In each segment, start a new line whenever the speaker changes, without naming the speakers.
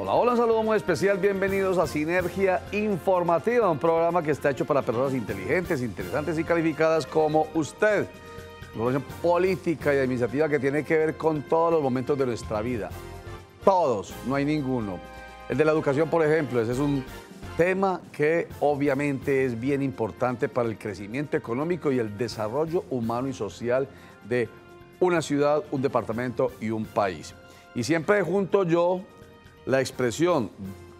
Hola, hola, un saludo muy especial. Bienvenidos a Sinergia Informativa, un programa que está hecho para personas inteligentes, interesantes y calificadas como usted. Información política y administrativa que tiene que ver con todos los momentos de nuestra vida. Todos, no hay ninguno. El de la educación, por ejemplo, ese es un tema que obviamente es bien importante para el crecimiento económico y el desarrollo humano y social de una ciudad, un departamento y un país. Y siempre junto yo la expresión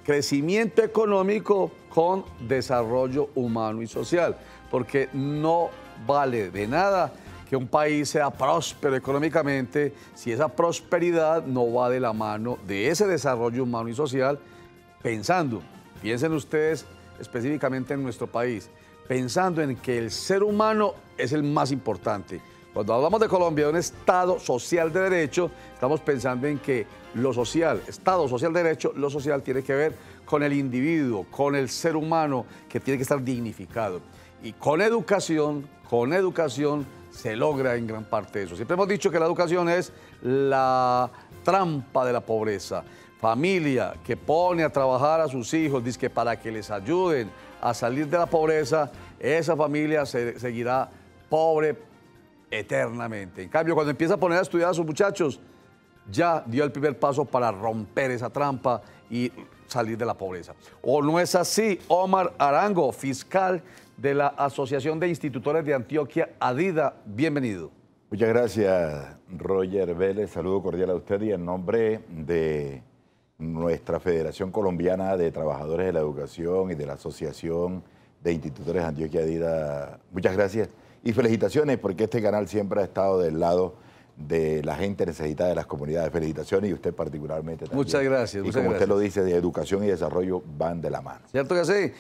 crecimiento económico con desarrollo humano y social, porque no vale de nada que un país sea próspero económicamente si esa prosperidad no va de la mano de ese desarrollo humano y social, piensen ustedes específicamente en nuestro país, pensando en que el ser humano es el más importante. Cuando hablamos de Colombia, de un Estado social de derecho, estamos pensando en que lo social, Estado social de derecho, lo social tiene que ver con el individuo, con el ser humano que tiene que estar dignificado. Y con educación se logra en gran parte eso. Siempre hemos dicho que la educación es la trampa de la pobreza. Familia que pone a trabajar a sus hijos, dice que para que les ayuden a salir de la pobreza, esa familia seguirá pobre eternamente. En cambio, cuando empieza a poner a estudiar a sus muchachos, ya dio el primer paso para romper esa trampa y salir de la pobreza. ¿O no es así? Omar Arango, fiscal de la Asociación de Institutores de Antioquia, ADIDA, bienvenido.
Muchas gracias, Roger Vélez. Saludo cordial a usted y en nombre de nuestra Federación Colombiana de Trabajadores de la Educación y de la Asociación de Institutores de Antioquia, ADIDA, muchas gracias y felicitaciones porque este canal siempre ha estado del lado de la gente necesitada de las comunidades. Felicitaciones y usted particularmente también.
Muchas gracias.
Y como usted lo dice, de educación y desarrollo van de la mano.
¿Cierto que sí?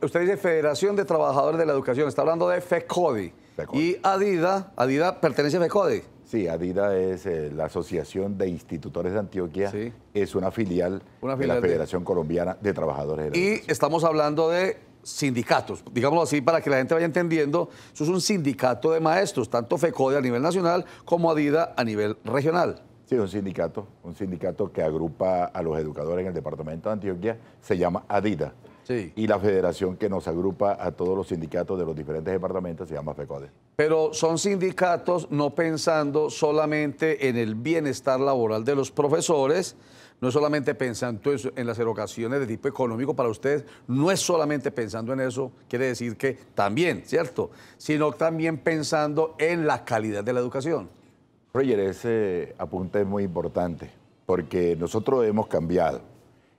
Usted dice Federación de Trabajadores de la Educación, está hablando de FECODE. Y ADIDA pertenece a FECODE.
Sí, ADIDA es la Asociación de Institutores de Antioquia, sí. Es una filial de la Federación Colombiana de Trabajadores de la Educación.
Y estamos hablando de sindicatos, digámoslo así para que la gente vaya entendiendo. Eso es un sindicato de maestros, tanto FECODE a nivel nacional como ADIDA a nivel regional.
Sí, un sindicato que agrupa a los educadores en el departamento de Antioquia, se llama ADIDA.
Sí.
Y la federación que nos agrupa a todos los sindicatos de los diferentes departamentos se llama FECODE.
Pero son sindicatos no pensando solamente en el bienestar laboral de los profesores, no es solamente pensando en las erogaciones de tipo económico para ustedes, no es solamente pensando en eso, quiere decir que también, ¿cierto? Sino también pensando en la calidad de la educación.
Roger, ese apunte es muy importante porque nosotros hemos cambiado.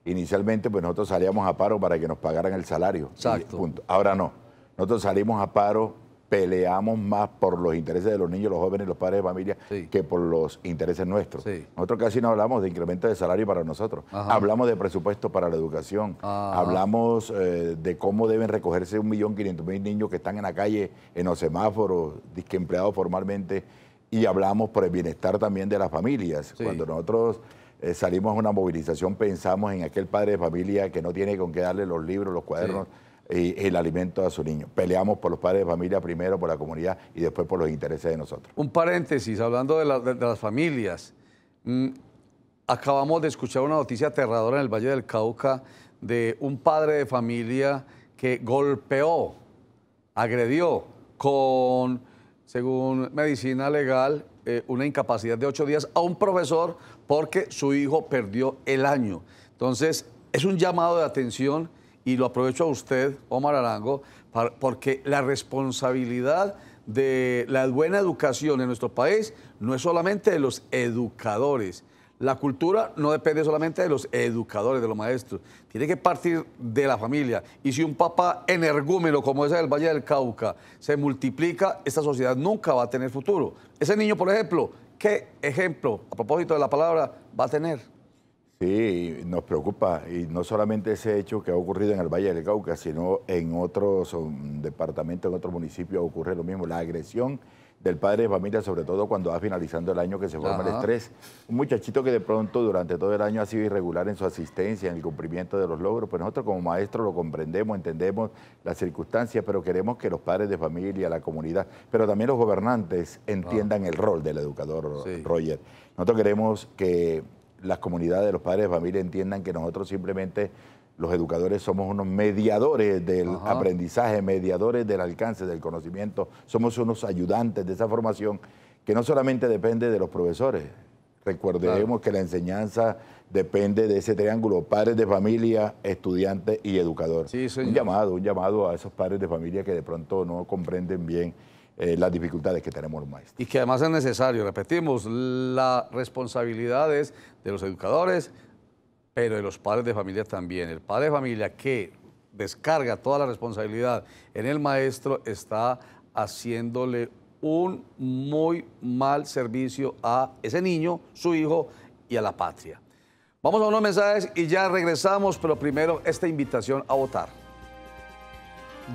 Inicialmente, pues nosotros salíamos a paro para que nos pagaran el salario.
Exacto.
Punto. Ahora no. Nosotros salimos a paro, peleamos más por los intereses de los niños, los jóvenes, los padres de familia, sí, que por los intereses nuestros. Sí. Nosotros casi no hablamos de incremento de salario para nosotros. Ajá. Hablamos de presupuesto para la educación. Ajá. Hablamos de cómo deben recogerse 1.500.000 niños que están en la calle, en los semáforos, empleados formalmente. Y hablamos por el bienestar también de las familias. Sí. Cuando nosotros salimos a una movilización, pensamos en aquel padre de familia que no tiene con qué darle los libros, los cuadernos, sí, y el alimento a su niño. Peleamos por los padres de familia primero, por la comunidad y después por los intereses de nosotros.
Un paréntesis, hablando de las familias. Acabamos de escuchar una noticia aterradora en el Valle del Cauca de un padre de familia que golpeó, agredió con, según medicina legal, una incapacidad de 8 días a un profesor porque su hijo perdió el año. Entonces, es un llamado de atención y lo aprovecho a usted, Omar Arango, porque la responsabilidad de la buena educación en nuestro país no es solamente de los educadores. La cultura no depende solamente de los educadores, de los maestros. Tiene que partir de la familia. Y si un papá energúmeno como ese del Valle del Cauca se multiplica, esta sociedad nunca va a tener futuro. Ese niño, por ejemplo, ¿qué ejemplo, a propósito de la palabra, va a tener?
Sí, nos preocupa. Y no solamente ese hecho que ha ocurrido en el Valle del Cauca, sino en otros departamentos, en otros municipios ocurre lo mismo. La agresión del padre de familia, sobre todo cuando va finalizando el año, que se forma el estrés. Un muchachito que de pronto durante todo el año ha sido irregular en su asistencia, en el cumplimiento de los logros, pues nosotros como maestros lo comprendemos, entendemos las circunstancias, pero queremos que los padres de familia, la comunidad, pero también los gobernantes entiendan el rol del educador, Roger. Nosotros queremos que las comunidades, los padres de familia entiendan que nosotros simplemente, los educadores, somos unos mediadores del aprendizaje, mediadores del alcance del conocimiento, somos unos ayudantes de esa formación que no solamente depende de los profesores. Recordemos que la enseñanza depende de ese triángulo, padres de familia, estudiantes y educador.
Sí, señor.
Un llamado a esos padres de familia que de pronto no comprenden bien las dificultades que tenemos los maestros.
Y que además es necesario, repetimos, la responsabilidad es de los educadores, pero de los padres de familia también. El padre de familia que descarga toda la responsabilidad en el maestro está haciéndole un muy mal servicio a ese niño, su hijo y a la patria. Vamos a unos mensajes y ya regresamos, pero primero esta invitación a votar.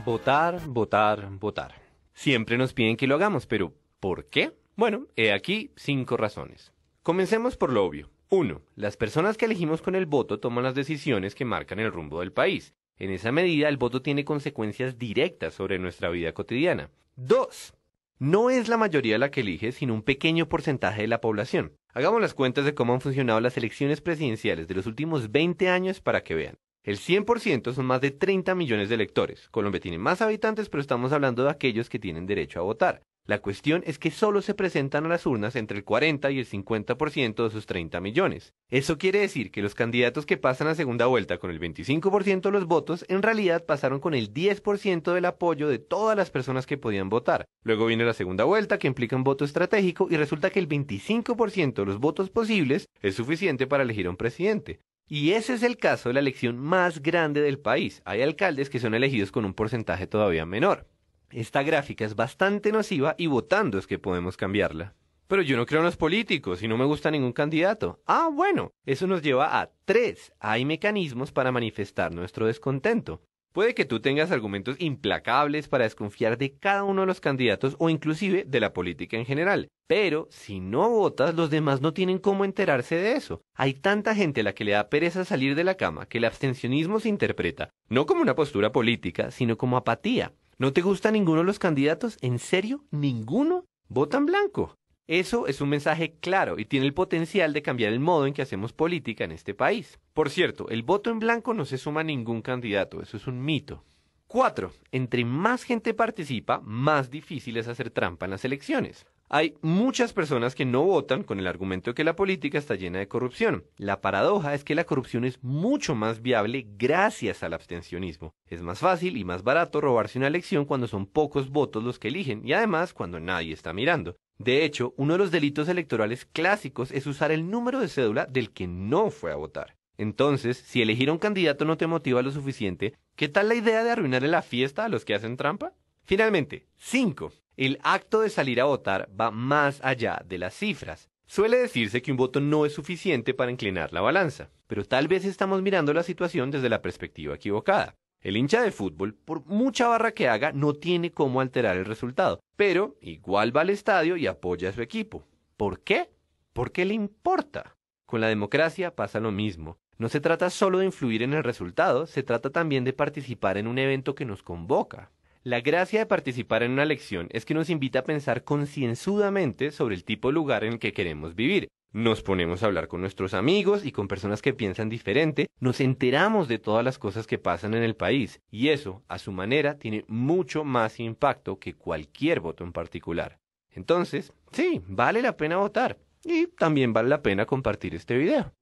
Votar, votar, votar. Siempre nos piden que lo hagamos, pero ¿por qué? Bueno, he aquí 5 razones. Comencemos por lo obvio. 1. Las personas que elegimos con el voto toman las decisiones que marcan el rumbo del país. En esa medida, el voto tiene consecuencias directas sobre nuestra vida cotidiana. 2. No es la mayoría la que elige, sino un pequeño porcentaje de la población. Hagamos las cuentas de cómo han funcionado las elecciones presidenciales de los últimos 20 años para que vean. El 100% son más de 30 millones de electores. Colombia tiene más habitantes, pero estamos hablando de aquellos que tienen derecho a votar. La cuestión es que solo se presentan a las urnas entre el 40 y el 50% de esos 30 millones. Eso quiere decir que los candidatos que pasan a segunda vuelta con el 25% de los votos, en realidad pasaron con el 10% del apoyo de todas las personas que podían votar. Luego viene la segunda vuelta, que implica un voto estratégico, y resulta que el 25% de los votos posibles es suficiente para elegir a un presidente. Y ese es el caso de la elección más grande del país. Hay alcaldes que son elegidos con un porcentaje todavía menor. Esta gráfica es bastante nociva y votando es que podemos cambiarla. Pero yo no creo en los políticos y no me gusta ningún candidato. Ah, bueno, eso nos lleva a 3. Hay mecanismos para manifestar nuestro descontento. Puede que tú tengas argumentos implacables para desconfiar de cada uno de los candidatos o inclusive de la política en general. Pero si no votas, los demás no tienen cómo enterarse de eso. Hay tanta gente a la que le da pereza salir de la cama que el abstencionismo se interpreta no como una postura política, sino como apatía. ¿No te gusta ninguno de los candidatos? ¿En serio? ¿Ninguno? Vota en blanco. Eso es un mensaje claro y tiene el potencial de cambiar el modo en que hacemos política en este país. Por cierto, el voto en blanco no se suma a ningún candidato, eso es un mito. 4. Entre más gente participa, más difícil es hacer trampa en las elecciones. Hay muchas personas que no votan con el argumento de que la política está llena de corrupción. La paradoja es que la corrupción es mucho más viable gracias al abstencionismo. Es más fácil y más barato robarse una elección cuando son pocos votos los que eligen y además cuando nadie está mirando. De hecho, uno de los delitos electorales clásicos es usar el número de cédula del que no fue a votar. Entonces, si elegir a un candidato no te motiva lo suficiente, ¿qué tal la idea de arruinarle la fiesta a los que hacen trampa? Finalmente, 5. El acto de salir a votar va más allá de las cifras. Suele decirse que un voto no es suficiente para inclinar la balanza, pero tal vez estamos mirando la situación desde la perspectiva equivocada. El hincha de fútbol, por mucha barra que haga, no tiene cómo alterar el resultado, pero igual va al estadio y apoya a su equipo. ¿Por qué? Porque le importa. Con la democracia pasa lo mismo. No se trata solo de influir en el resultado, se trata también de participar en un evento que nos convoca. La gracia de participar en una elección es que nos invita a pensar concienzudamente sobre el tipo de lugar en el que queremos vivir. Nos ponemos a hablar con nuestros amigos y con personas que piensan diferente, nos enteramos de todas las cosas que pasan en el país, y eso, a su manera, tiene mucho más impacto que cualquier voto en particular. Entonces, sí, vale la pena votar, y también vale la pena compartir este video.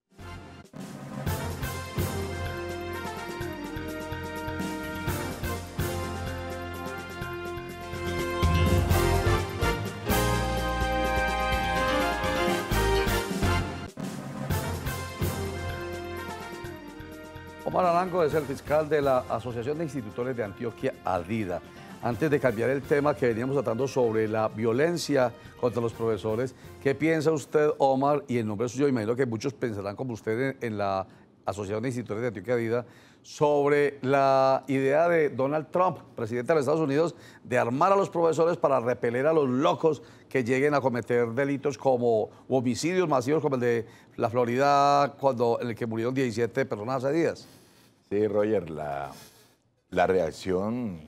Omar Arango es el fiscal de la Asociación de Institutores de Antioquia, ADIDA. Antes de cambiar el tema que veníamos tratando sobre la violencia contra los profesores, ¿qué piensa usted, Omar? Y en nombre suyo, imagino que muchos pensarán como usted en la Asociación de Institutores de Antioquia, ADIDA, sobre la idea de Donald Trump, presidente de los Estados Unidos, de armar a los profesores para repeler a los locos que lleguen a cometer delitos como homicidios masivos como el de la Florida, en el que murieron 17 personas hace días.
Sí, Roger, la reacción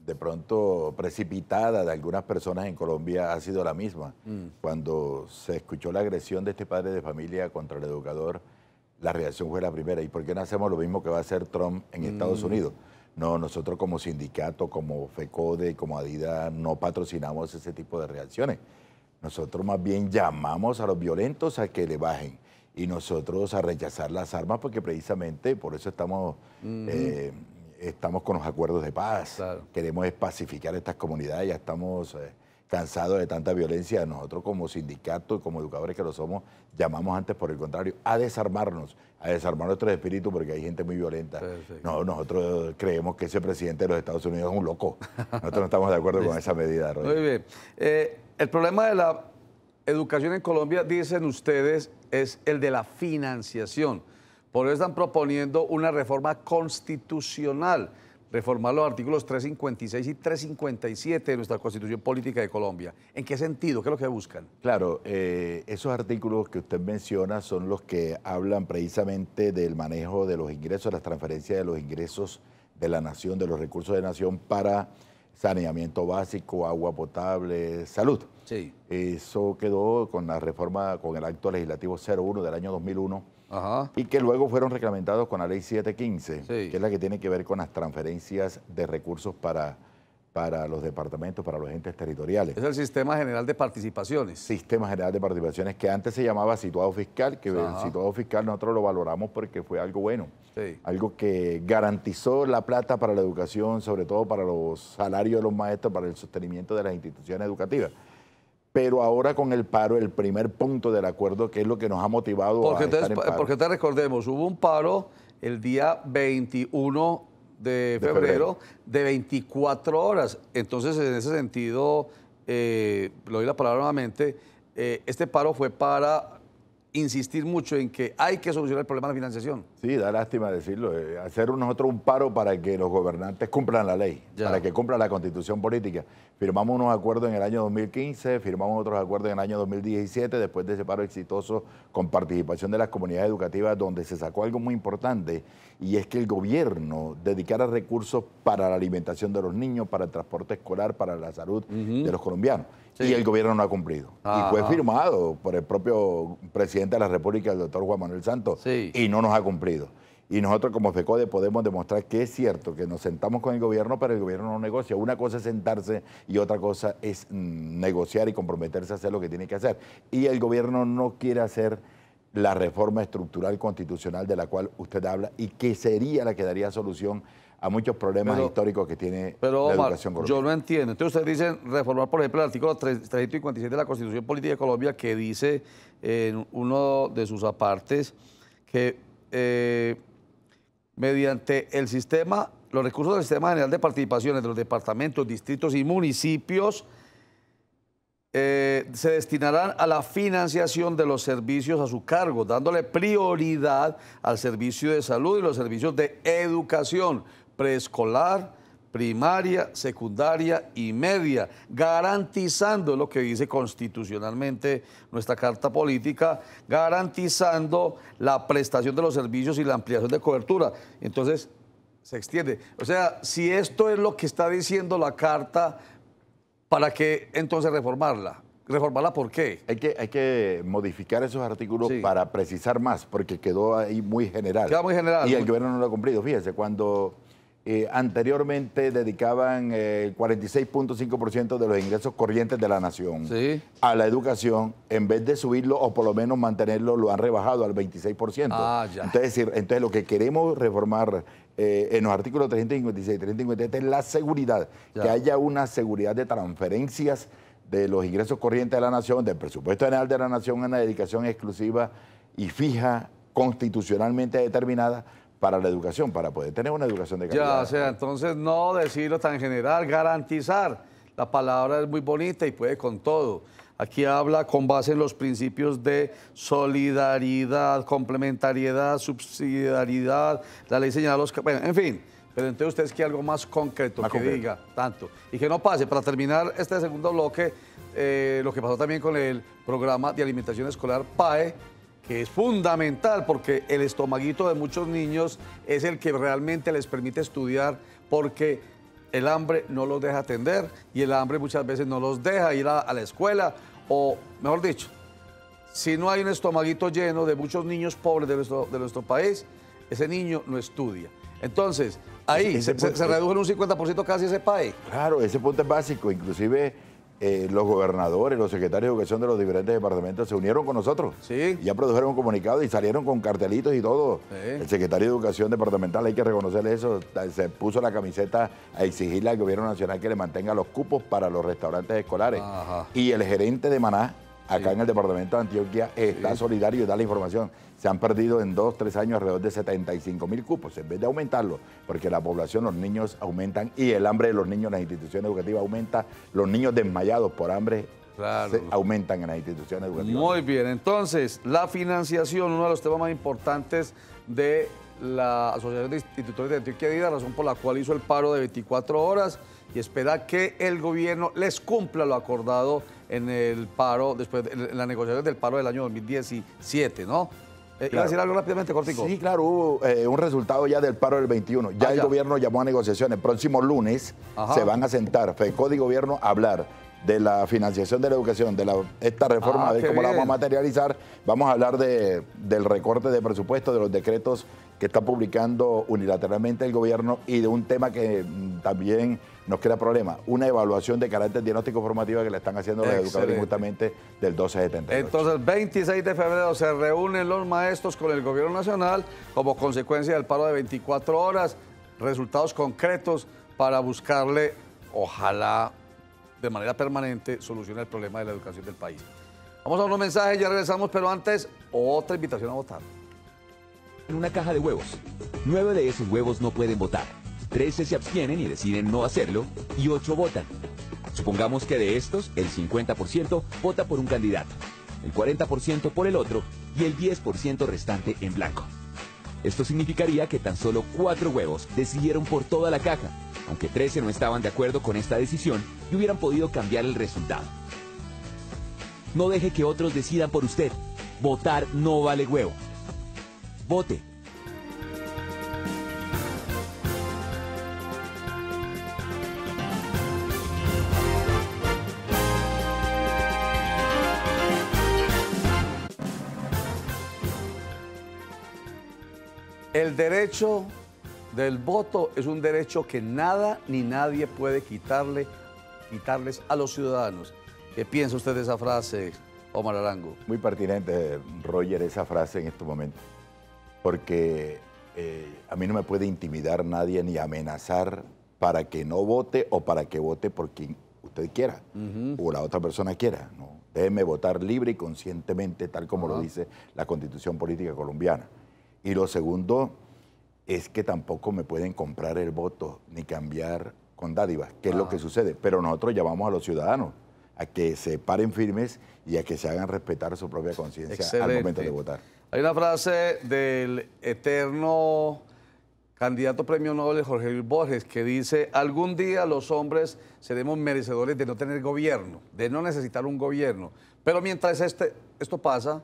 de pronto precipitada de algunas personas en Colombia ha sido la misma. Cuando se escuchó la agresión de este padre de familia contra el educador, la reacción fue la primera. ¿Y por qué no hacemos lo mismo que va a hacer Trump en Estados Unidos? No, nosotros como sindicato, como FECODE, como Adidas, no patrocinamos ese tipo de reacciones. Nosotros más bien llamamos a los violentos a que le bajen y nosotros a rechazar las armas porque precisamente por eso estamos, estamos con los acuerdos de paz. Claro. Queremos pacificar estas comunidades, ya estamos cansados de tanta violencia. Nosotros como sindicato y como educadores que lo somos, llamamos antes por el contrario a desarmar nuestros espíritus porque hay gente muy violenta. No, nosotros creemos que ese presidente de los Estados Unidos es un loco. Nosotros no estamos de acuerdo con esa medida, Roger.
Muy bien. El problema de la educación en Colombia, dicen ustedes, es el de la financiación. Por eso están proponiendo una reforma constitucional, reformar los artículos 356 y 357 de nuestra Constitución Política de Colombia. ¿En qué sentido? ¿Qué es lo que buscan?
Claro, esos artículos que usted menciona son los que hablan precisamente del manejo de los ingresos, las transferencias de los ingresos de la nación, de los recursos de la nación para saneamiento básico, agua potable, salud.
Sí.
Eso quedó con la reforma, con el acto legislativo 01 del año 2001,
Ajá.
y que luego fueron reglamentados con la ley 715,
sí,
que es la que tiene que ver con las transferencias de recursos para los departamentos, para los entes territoriales.
Es el Sistema General de Participaciones.
Sistema General de Participaciones, que antes se llamaba situado fiscal, que
Ajá.
el situado fiscal nosotros lo valoramos porque fue algo bueno.
Sí.
Algo que garantizó la plata para la educación, sobre todo para los salarios de los maestros, para el sostenimiento de las instituciones educativas. Pero ahora con el paro, el primer punto del acuerdo, que es lo que nos ha motivado a estar en paro.
Porque te recordemos, hubo un paro el día 21 de febrero de 24 horas. Entonces, en ese sentido, le doy la palabra nuevamente, este paro fue para insistir mucho en que hay que solucionar el problema de la financiación.
Sí, da lástima decirlo. Hacer nosotros un paro para que los gobernantes cumplan la ley, para que cumplan la constitución política. Firmamos unos acuerdos en el año 2015, firmamos otros acuerdos en el año 2017, después de ese paro exitoso con participación de las comunidades educativas, donde se sacó algo muy importante, y es que el gobierno dedicara recursos para la alimentación de los niños, para el transporte escolar, para la salud de los colombianos. Sí. Y el gobierno no ha cumplido. Y fue firmado por el propio presidente de la República, el doctor Juan Manuel Santos, sí, y no nos ha cumplido. Y nosotros como FECODE podemos demostrar que es cierto, que nos sentamos con el gobierno, pero el gobierno no negocia. Una cosa es sentarse y otra cosa es negociar y comprometerse a hacer lo que tiene que hacer. Y el gobierno no quiere hacer la reforma estructural constitucional de la cual usted habla y que sería la que daría solución a muchos problemas históricos que tiene la educación colombiana.
Yo no entiendo. Entonces ustedes dicen reformar, por ejemplo, el artículo 357 de la Constitución Política de Colombia, que dice en uno de sus apartes que mediante el sistema, los recursos del Sistema General de Participaciones de los departamentos, distritos y municipios se destinarán a la financiación de los servicios a su cargo, dándole prioridad al servicio de salud y los servicios de educación preescolar, primaria, secundaria y media, garantizando lo que dice constitucionalmente nuestra Carta Política, garantizando la prestación de los servicios y la ampliación de cobertura. Entonces, se extiende. O sea, si esto es lo que está diciendo la Carta, ¿para qué entonces reformarla? ¿Reformarla por qué?
Hay que modificar esos artículos para precisar más, porque quedó ahí muy general.
Queda muy general.
Y el gobierno no lo ha cumplido. Fíjese, cuando anteriormente dedicaban el 46.5% de los ingresos corrientes de la nación a la educación, en vez de subirlo o por lo menos mantenerlo, lo han rebajado al 26%. Entonces lo que queremos reformar en los artículos 356 y 357 es la seguridad, que haya una seguridad de transferencias de los ingresos corrientes de la nación, del presupuesto general de la nación, una dedicación exclusiva y fija, constitucionalmente determinada, para la educación, para poder tener una educación de calidad.
O sea, entonces no decirlo tan general, garantizar. La palabra es muy bonita y puede con todo. Aquí habla con base en los principios de solidaridad, complementariedad, subsidiariedad, la ley señala los... Bueno, en fin, pero entonces usted es que algo más concreto, diga tanto. Y que no pase, para terminar este segundo bloque, lo que pasó también con el programa de alimentación escolar PAE, que es fundamental porque el estomaguito de muchos niños es el que realmente les permite estudiar, porque el hambre no los deja atender y el hambre muchas veces no los deja ir a la escuela o, mejor dicho, si no hay un estomaguito lleno de muchos niños pobres de nuestro país, ese niño no estudia. Entonces, ahí se redujo en un 50% casi ese país.
Claro, ese punto es básico. Inclusive los gobernadores, los secretarios de educación de los diferentes departamentos se unieron con nosotros.
Sí.
Ya produjeron un comunicado y salieron con cartelitos y todo. Sí. El secretario de Educación departamental, hay que reconocerle eso, se puso la camiseta a exigirle al gobierno nacional que le mantenga los cupos para los restaurantes escolares. Ajá. Y el gerente de Maná, acá en el departamento de Antioquia, está solidario y da la información. Se han perdido en 2 o 3 años alrededor de 75.000 cupos, en vez de aumentarlo, porque la población, los niños aumentan y el hambre de los niños en las instituciones educativas aumenta. Los niños desmayados por hambre aumentan en las instituciones educativas.
Muy bien, entonces, la financiación, uno de los temas más importantes de la Asociación de Institutores de Antioquia Vida, razón por la cual hizo el paro de 24 horas y espera que el gobierno les cumpla lo acordado en el paro, después de las negociaciones del paro del año 2017, ¿no?
Claro.
¿Iba a decir algo rápidamente, cortico?
Sí, claro, hubo un resultado ya del paro del 21. Ya el gobierno llamó a negociaciones. El próximo lunes se van a sentar FECODE y gobierno a hablar de la financiación de la educación, de esta reforma, a ver cómo la vamos a materializar. Vamos a hablar del recorte de presupuesto, de los decretos que está publicando unilateralmente el gobierno y de un tema que también nos crea problema, una evaluación de carácter diagnóstico formativa que le están haciendo los educadores justamente del 1278.
Entonces, el 26 de febrero se reúnen los maestros con el gobierno nacional como consecuencia del paro de 24 horas, resultados concretos para buscarle, ojalá de manera permanente, solucionar el problema de la educación del país. Vamos a unos mensajes, ya regresamos, pero antes, otra invitación a votar.
En una caja de huevos. 9 de esos huevos no pueden votar. 13 se abstienen y deciden no hacerlo, y 8 votan. Supongamos que de estos, el 50% vota por un candidato, el 40% por el otro y el 10% restante en blanco. Esto significaría que tan solo 4 huevos decidieron por toda la caja, aunque 13 no estaban de acuerdo con esta decisión y hubieran podido cambiar el resultado. No deje que otros decidan por usted. Votar no vale huevo. Vote.
El derecho del voto es un derecho que nada ni nadie puede quitarles a los ciudadanos. ¿Qué piensa usted de esa frase, Omar Arango?
Muy pertinente, Roger, esa frase en estos momentos, porque a mí no me puede intimidar nadie ni amenazar para que no vote o para que vote por quien usted quiera o la otra persona quiera. ¿No? Déjeme votar libre y conscientemente, tal como lo dice la Constitución Política Colombiana. Y lo segundo es que tampoco me pueden comprar el voto ni cambiar con dádivas, que es lo que sucede. Pero nosotros llamamos a los ciudadanos a que se paren firmes y a que se hagan respetar su propia conciencia al momento de votar.
Hay una frase del eterno candidato premio Nobel Jorge Luis Borges que dice: algún día los hombres seremos merecedores de no tener gobierno, de no necesitar un gobierno. Pero mientras esto pasa,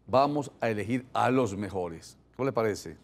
vamos a elegir a los mejores. ¿Cómo le parece?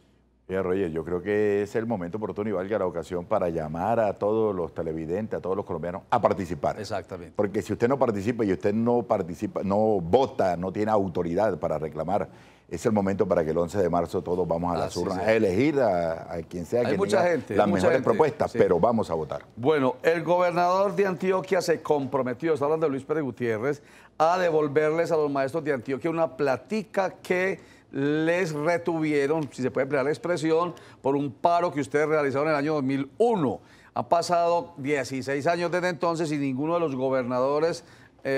Mira, Roger, yo creo que es el momento oportuno y valga la ocasión para llamar a todos los televidentes, a todos los colombianos a participar.
Exactamente.
Porque si usted no participa y usted no participa, no vota, no tiene autoridad para reclamar, es el momento para que el 11 de marzo todos vamos a las urnas a elegir a quien sea que tenga las mejores propuestas, pero vamos a votar.
Bueno, el gobernador de Antioquia se comprometió, está hablando de Luis Pérez Gutiérrez, a devolverles a los maestros de Antioquia una platica que les retuvieron, si se puede emplear la expresión, por un paro que ustedes realizaron en el año 2001. Han pasado 16 años desde entonces y ninguno de los gobernadores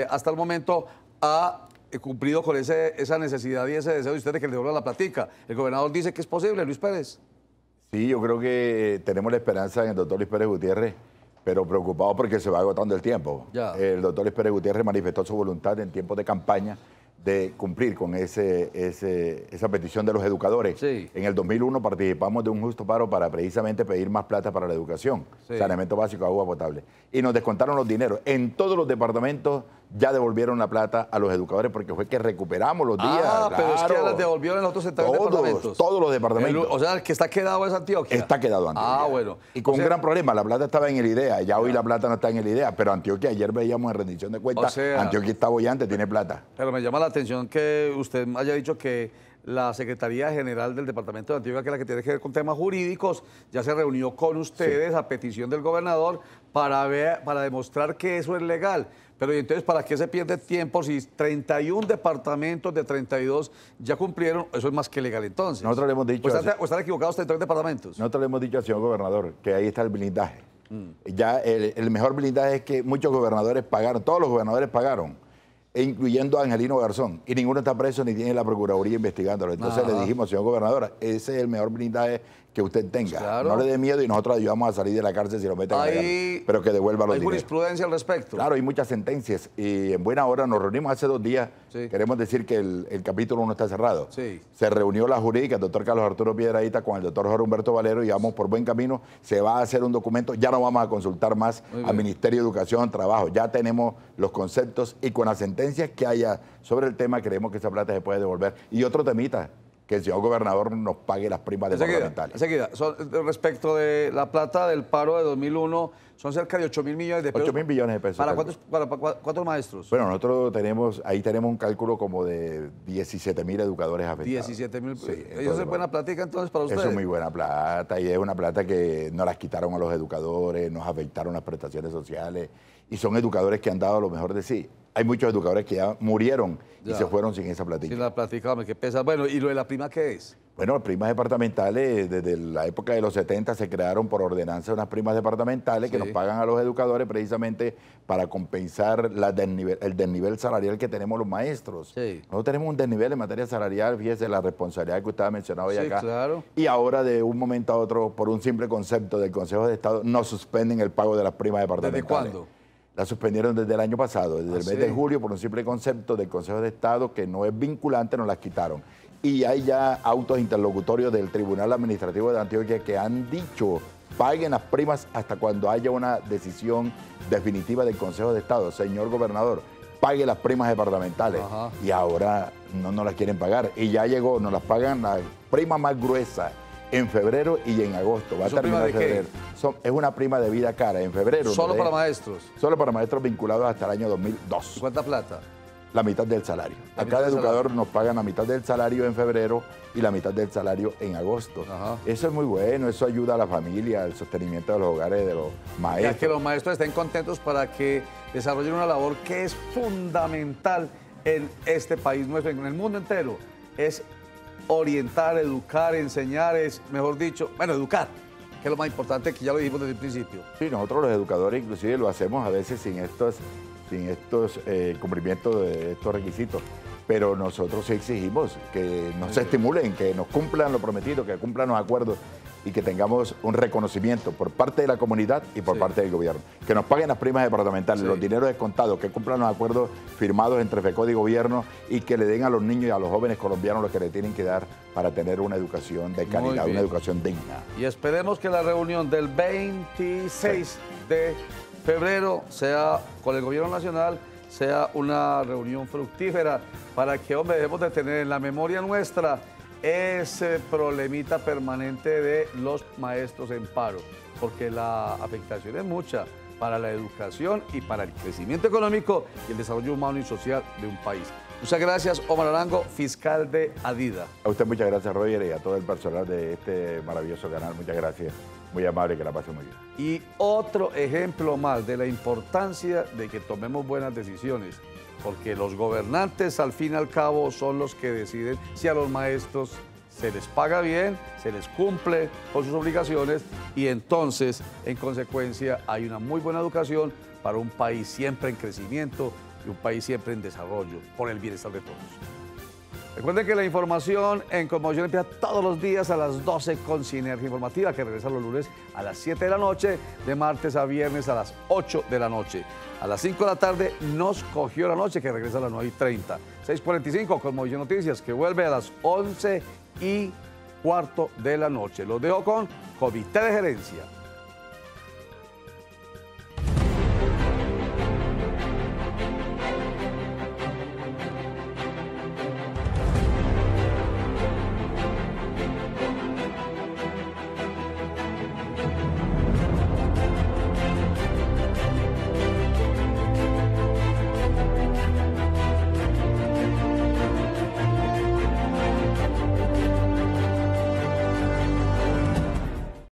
hasta el momento ha cumplido con esa necesidad y ese deseo de ustedes de que le devuelvan la platica. El gobernador dice que es posible, Luis Pérez.
Sí, yo creo que tenemos la esperanza en el doctor Luis Pérez Gutiérrez, pero preocupado porque se va agotando el tiempo. El doctor Luis Pérez Gutiérrez manifestó su voluntad en tiempos de campaña de cumplir con esa petición de los educadores. Sí. En el 2001 participamos de un justo paro para precisamente pedir más plata para la educación, saneamiento básico, agua potable. Y nos descontaron los dineros. En todos los departamentos ya devolvieron la plata a los educadores porque fue que recuperamos los días.
Ah, pero es que ya las devolvieron en los otros 70 departamentos.
Todos los departamentos.
O sea, el que está quedado es Antioquia.
Está quedado Antioquia.
Ah, bueno.
Y con un gran problema, la plata estaba en el IDEA, ya hoy la plata no está en el IDEA, pero Antioquia, ayer veíamos en rendición de cuentas, Antioquia está bollante, tiene plata.
Pero me llama la atención que usted haya dicho que la Secretaría General del Departamento de Antioquia, que es la que tiene que ver con temas jurídicos, ya se reunió con ustedes a petición del gobernador para demostrar que eso es legal. Pero ¿y entonces para qué se pierde tiempo si 31 departamentos de 32 ya cumplieron? Eso es más que legal entonces.
Nosotros le hemos dicho...
¿O están equivocados 32 departamentos?
Nosotros le hemos dicho al señor gobernador que ahí está el blindaje. Ya el mejor blindaje es que muchos gobernadores pagaron, todos los gobernadores pagaron, incluyendo a Angelino Garzón, y ninguno está preso ni tiene la Procuraduría investigándolo. Entonces le dijimos, señor gobernador, ese es el mejor blindaje que usted tenga. Claro. No le dé miedo y nosotros ayudamos a salir de la cárcel si lo meten a la cárcel, pero que devuelva los dineros.
¿Hay jurisprudencia al respecto?
Claro, hay muchas sentencias y en buena hora nos reunimos hace 2 días. Queremos decir que el capítulo no está cerrado. Se reunió la jurídica, el doctor Carlos Arturo Piedradita con el doctor Jorge Humberto Valero y vamos por buen camino. Se va a hacer un documento, ya no vamos a consultar más al Ministerio de Educación, Trabajo. Ya tenemos los conceptos y con las sentencias que haya sobre el tema creemos que esa plata se puede devolver. Y otro temita, que el señor gobernador nos pague las primas departamentales.
Enseguida. Respecto de la plata del paro de 2001, son cerca de 8.000 millones de pesos.
8.000 millones de pesos.
¿Para cuántos maestros?
Bueno, nosotros ahí tenemos un cálculo como de 17.000 educadores afectados. 17.000.
Sí, ¿eso es buena plática entonces para ustedes?
Eso es muy buena plata y es una plata que nos las quitaron a los educadores, nos afectaron las prestaciones sociales y son educadores que han dado lo mejor de sí. Hay muchos educadores que ya murieron y se fueron sin esa platica.
Sin la platica, que pesa. Bueno, ¿y lo de la prima qué es?
Bueno, las primas departamentales, desde la época de los 70 se crearon por ordenanza unas primas departamentales que nos pagan a los educadores precisamente para compensar el desnivel salarial que tenemos los maestros. Nosotros tenemos un desnivel en materia salarial, fíjese la responsabilidad que usted ha mencionado hoy acá.
Claro.
Y ahora de un momento a otro, por un simple concepto del Consejo de Estado, nos suspenden el pago de las primas departamentales.
¿Desde cuándo?
La suspendieron desde el año pasado, desde el mes de julio, por un simple concepto del Consejo de Estado que no es vinculante, nos las quitaron. Y hay ya autos interlocutorios del Tribunal Administrativo de Antioquia que han dicho, paguen las primas hasta cuando haya una decisión definitiva del Consejo de Estado. Señor gobernador, pague las primas departamentales. Y ahora no nos las quieren pagar. Y ya llegó, nos las pagan la prima más gruesa en febrero y en agosto. Va a terminar en febrero. Es una prima de vida cara en febrero.
¿Solo para maestros?
Solo para maestros vinculados hasta el año 2002.
¿Cuánta plata?
La mitad del salario. A cada educador nos pagan la mitad del salario en febrero y la mitad del salario en agosto. Eso es muy bueno, eso ayuda a la familia, al sostenimiento de los hogares de los maestros.
Que los maestros estén contentos para que desarrollen una labor que es fundamental en este país nuestro, en el mundo entero. Es orientar, educar, enseñar, es, mejor dicho, bueno, educar, que es lo más importante, que ya lo dijimos desde el principio.
Sí, nosotros los educadores inclusive lo hacemos a veces sin estos cumplimientos de estos requisitos, pero nosotros sí exigimos que nos estimulen, que nos cumplan lo prometido, que cumplan los acuerdos y que tengamos un reconocimiento por parte de la comunidad y por parte del gobierno. Que nos paguen las primas departamentales, los dineros descontados, que cumplan los acuerdos firmados entre FECODE y gobierno y que le den a los niños y a los jóvenes colombianos lo que le tienen que dar para tener una educación de calidad, una educación digna.
Y esperemos que la reunión del 26 de febrero sea con el gobierno nacional, sea una reunión fructífera para que, hombre, debemos de tener en la memoria nuestra ese problemita permanente de los maestros en paro, porque la afectación es mucha para la educación y para el crecimiento económico y el desarrollo humano y social de un país. Muchas gracias, Omar Arango, fiscal de Adida.
A usted muchas gracias, Roger, y a todo el personal de este maravilloso canal. Muchas gracias. Muy amable, que la pase muy bien.
Y otro ejemplo más de la importancia de que tomemos buenas decisiones, porque los gobernantes al fin y al cabo son los que deciden si a los maestros se les paga bien, se les cumple con sus obligaciones y entonces, en consecuencia, hay una muy buena educación para un país siempre en crecimiento y un país siempre en desarrollo, por el bienestar de todos. Recuerden que la información en Conmoción empieza todos los días a las 12 con Sinergia Informativa, que regresa los lunes a las 7 de la noche, de martes a viernes a las 8 de la noche. A las 5 de la tarde nos cogió la noche, que regresa a las 9:30. 6:45 Conmoción Noticias, que vuelve a las 11:15 de la noche. Los dejo con Comité de Gerencia.